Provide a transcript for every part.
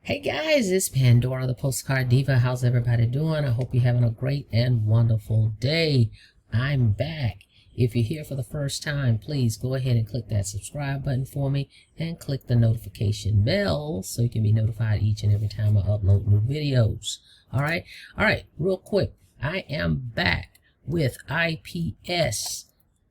Hey guys, it's Pandora, the Postcard Diva. How's everybody doing? I hope you're having a great and wonderful day. I'm back. If you're here for the first time, please go ahead and click that subscribe button for me and click the notification bell so you can be notified each and every time I upload new videos. All right, real quick. I am back with IPS,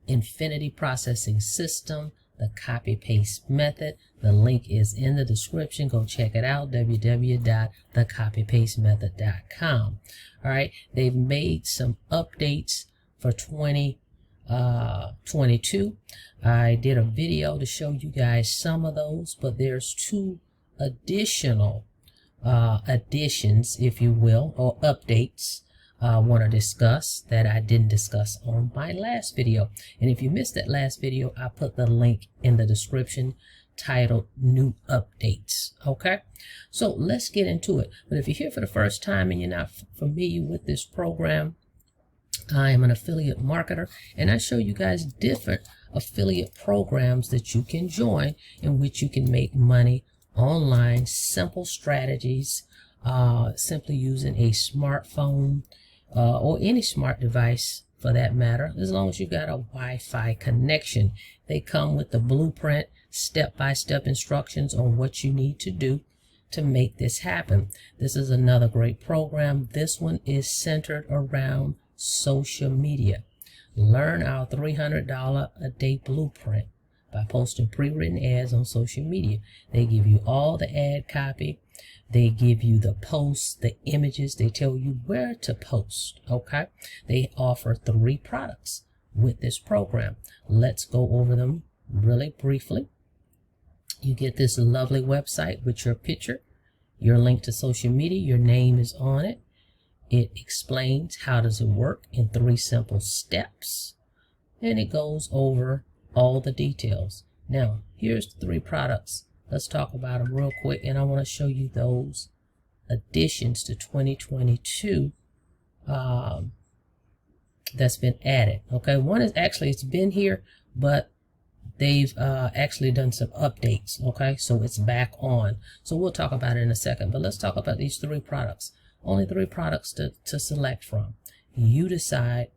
Infinity Processing System, the copy-paste method. The link is in the description. Go check it out, www.thecopypastemethod.com. All right, they've made some updates for 2022. I did a video to show you guys some of those, but there's two additional additions, if you will, or updates I want to discuss that I didn't discuss on my last video. And if you missed that last video, I put the link in the description titled New Updates. Okay, so let's get into it. But if you're here for the first time and you're not familiar with this program, I am an affiliate marketer, and I show you guys different affiliate programs that you can join in which you can make money online. Simple strategies, simply using a smartphone or any smart device for that matter, as long as you got a Wi-Fi connection. They come with the blueprint, step-by-step instructions on what you need to do to make this happen. This is another great program. This one is centered around social media. Learn our $300 a day blueprint by posting pre-written ads on social media. They give you all the ad copy. They give you the posts, the images. They tell you where to post. Okay, they offer 3 products with this program. Let's go over them really briefly. You get this lovely website with your picture, your link to social media, your name is on it. It explains how does it work in 3 simple steps, and it goes over all the details. Now, here's the 3 products. Let's talk about them real quick, and I want to show you those additions to 2022 that's been added. Okay, one is actually, it's been here, but they've actually done some updates. Okay, so it's back on. So we'll talk about it in a second, but let's talk about these 3 products. Only 3 products to select from. You decide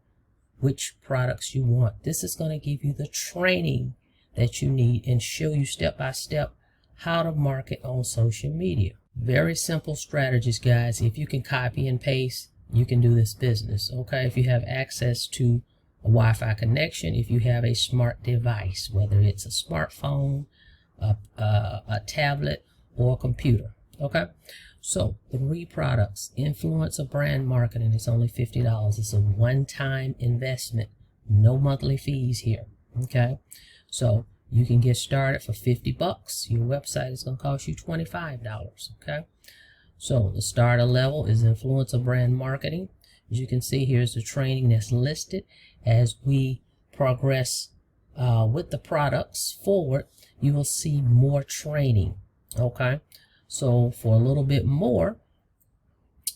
which products you want. This is going to give you the training that you need and show you step by step how to market on social media. Very simple strategies, guys. If you can copy and paste, you can do this business. Okay, if you have access to a Wi-Fi connection, if you have a smart device, whether it's a smartphone, a tablet, or a computer. Okay, so 3 products. Influencer brand marketing is only $50. It's a one-time investment. No monthly fees here. Okay, so you can get started for $50. Your website is going to cost you $25. Okay, so the starter level is influencer brand marketing. As you can see, here's the training that's listed. As we progress with the products forward, you will see more training. Okay, so for a little bit more,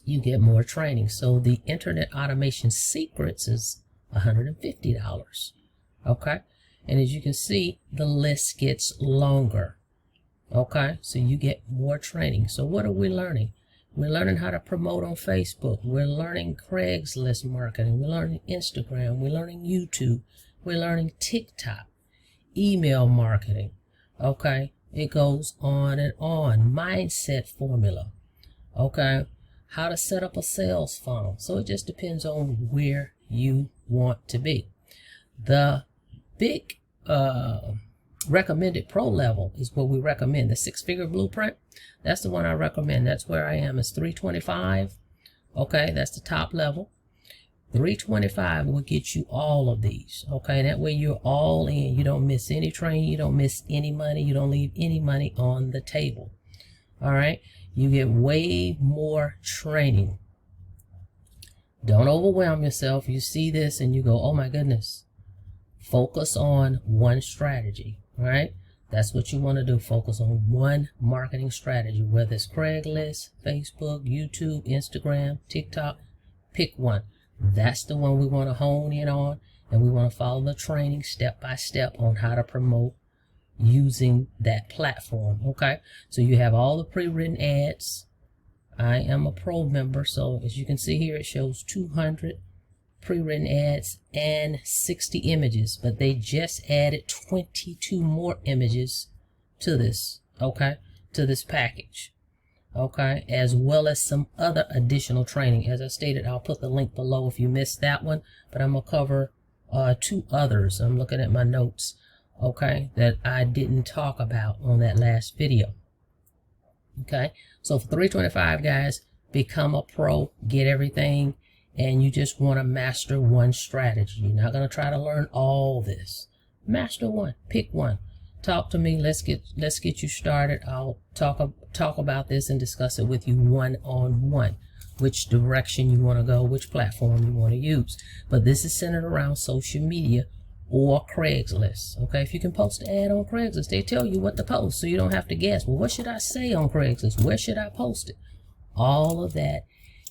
you get more training. So the Internet Automation Secrets is $150. Okay, and as you can see, the list gets longer. Okay, so you get more training. So what are we learning? We're learning how to promote on Facebook. We're learning Craigslist marketing. We're learning Instagram. We're learning YouTube. We're learning TikTok, email marketing. Okay, it goes on and on. Mindset formula. Okay, how to set up a sales funnel. So it just depends on where you want to be. The big recommended pro level is what we recommend. The 6-figure blueprint, that's the one I recommend. That's where I am. It's $325. Okay, that's the top level. $325 will get you all of these. Okay, that way you're all in. You don't miss any training. You don't miss any money. You don't leave any money on the table. All right, you get way more training. Don't overwhelm yourself. You see this and you go, oh my goodness. Focus on one strategy, right? That's what you want to do. Focus on one marketing strategy, whether it's Craigslist, Facebook, YouTube, Instagram, TikTok. Pick one. That's the one we want to hone in on, and we want to follow the training step by step on how to promote using that platform. Okay, so you have all the pre-written ads. I am a pro member, so as you can see here, it shows 200 pre-written ads and 60 images, but they just added 22 more images to this, okay, to this package, okay, as well as some other additional training. As I stated, I'll put the link below if you missed that one, but I'm gonna cover 2 others. I'm looking at my notes, okay, that I didn't talk about on that last video. Okay, so for $325, guys, become a pro, get everything, and you just want to master one strategy. You're not going to try to learn all this. Master one, pick one. Talk to me. Let's get you started. I'll talk about this and discuss it with you one-on-one. Which direction you want to go, which platform you want to use. But this is centered around social media or Craigslist. Okay, if you can post an ad on Craigslist, they tell you what to post, so you don't have to guess, well, what should I say on Craigslist? Where should I post it? All of that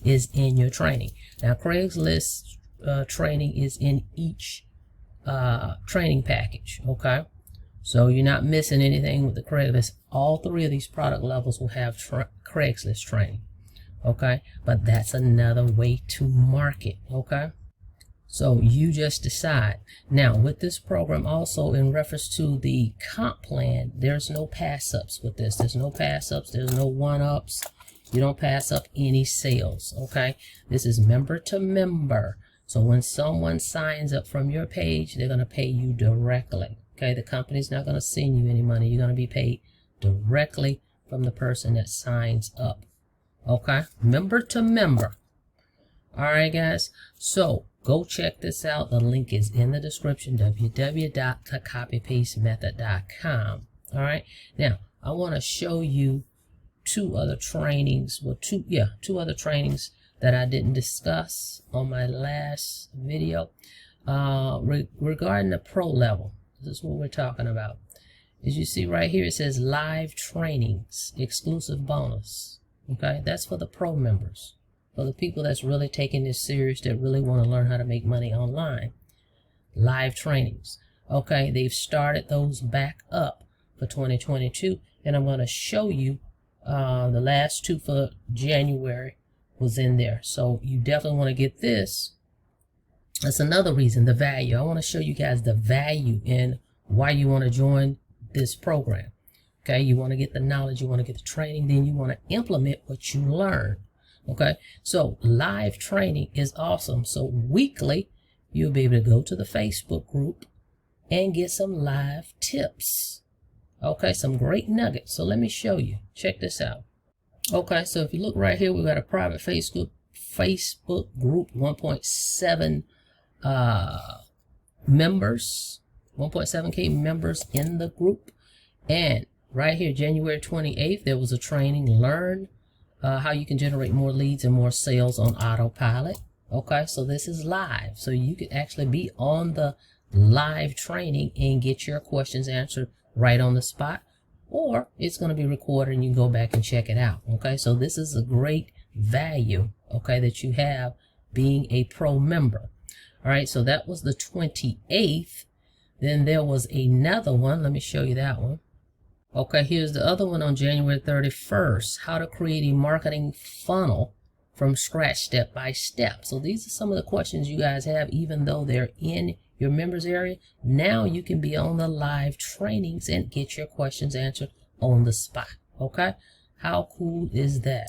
is in your training. Now, Craigslist training is in each training package. Okay, so you're not missing anything with the Craigslist. All 3 of these product levels will have Craigslist training. Okay, but that's another way to market. Okay, so you just decide. Now, with this program, also in reference to the comp plan, there's no pass-ups with this. There's no pass-ups. There's no one-ups. You don't pass up any sales. Okay, this is member to member. So when someone signs up from your page, they're going to pay you directly. Okay, the company's not going to send you any money. You're going to be paid directly from the person that signs up. Okay, member to member. All right, guys, so go check this out. The link is in the description, www.thecopypastemethod.com. all right, now I want to show you 2 other trainings, well, two other trainings that I didn't discuss on my last video regarding the pro level. This is what we're talking about. As you see right here, it says live trainings, exclusive bonus. Okay, that's for the pro members, for the people that's really taking this serious, that really want to learn how to make money online. Live trainings. Okay, they've started those back up for 2022, and I'm going to show you the last 2 for January was in there. So you definitely want to get this. That's another reason, the value. I want to show you guys the value in why you want to join this program. Okay, you want to get the knowledge, you want to get the training, then you want to implement what you learn. Okay, so live training is awesome. So weekly, you'll be able to go to the Facebook group and get some live tips. Okay, some great nuggets. So let me show you. Check this out. Okay, so if you look right here, we've got a private Facebook group, 1.7 members, 1.7K members in the group. And right here, January 28th, there was a training, learn how you can generate more leads and more sales on autopilot. Okay, so this is live. So you could actually be on the live training and get your questions answered right on the spot, or it's going to be recorded and you can go back and check it out. Okay, so this is a great value, okay, that you have being a pro member. All right, so that was the 28th. Then there was another one. Let me show you that one. Okay, here's the other one on January 31st, how to create a marketing funnel from scratch, step by step. So these are some of the questions you guys have, even though they're in your members area. Now you can be on the live trainings and get your questions answered on the spot. Okay, how cool is that?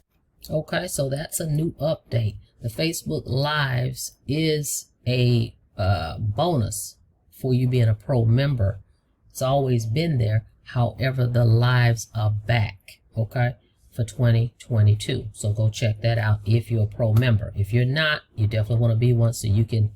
Okay, so that's a new update. The Facebook Lives is a bonus for you being a pro member. It's always been there. However, the lives are back, okay, for 2022. So go check that out if you're a pro member. If you're not, you definitely want to be one so you can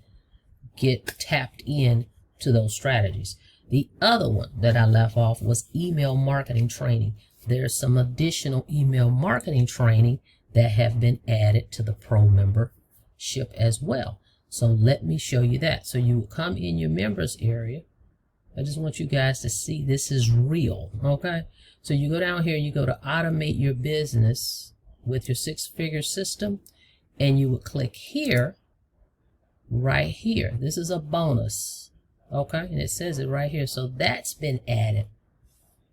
get tapped in to those strategies. The other one that I left off was email marketing training. There's some additional email marketing training that have been added to the pro membership as well. So let me show you that. So you come in your members area. I just want you guys to see this is real, okay? So you go down here and you go to automate your business with your 6-figure system, and you would click here, right here. This is a bonus, okay? And it says it right here. So that's been added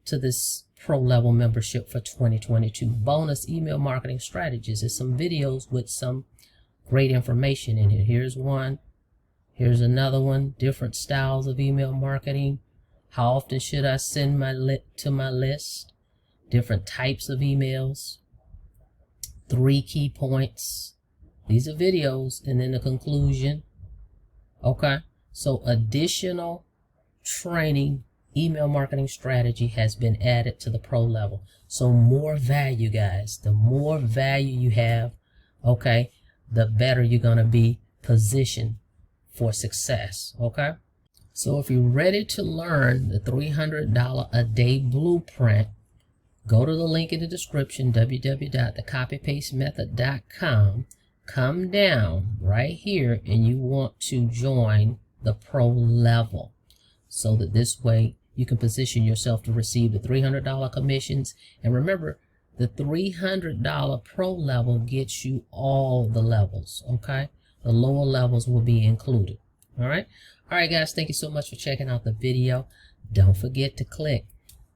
to this pro level membership for 2022. Bonus email marketing strategies. There's some videos with some great information in here. Here's one. Here's another one. Different styles of email marketing. How often should I send to my list? Different types of emails. 3 key points. These are videos, and then the conclusion. Okay, so additional training email marketing strategy has been added to the pro level. So more value, guys. The more value you have, okay, the better you're going to be positioned for success. Okay, so if you're ready to learn the $300 a day blueprint, go to the link in the description, www.thecopypastemethod.com. Come down right here, and you want to join the pro level, so that this way you can position yourself to receive the $300 commissions. And remember, the $300 pro level gets you all the levels, okay? The lower levels will be included, all right? All right, guys, thank you so much for checking out the video. Don't forget to click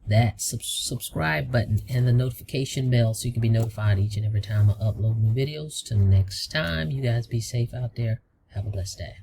that subscribe button and the notification bell so you can be notified each and every time I upload new videos. Till next time, you guys be safe out there. Have a blessed day.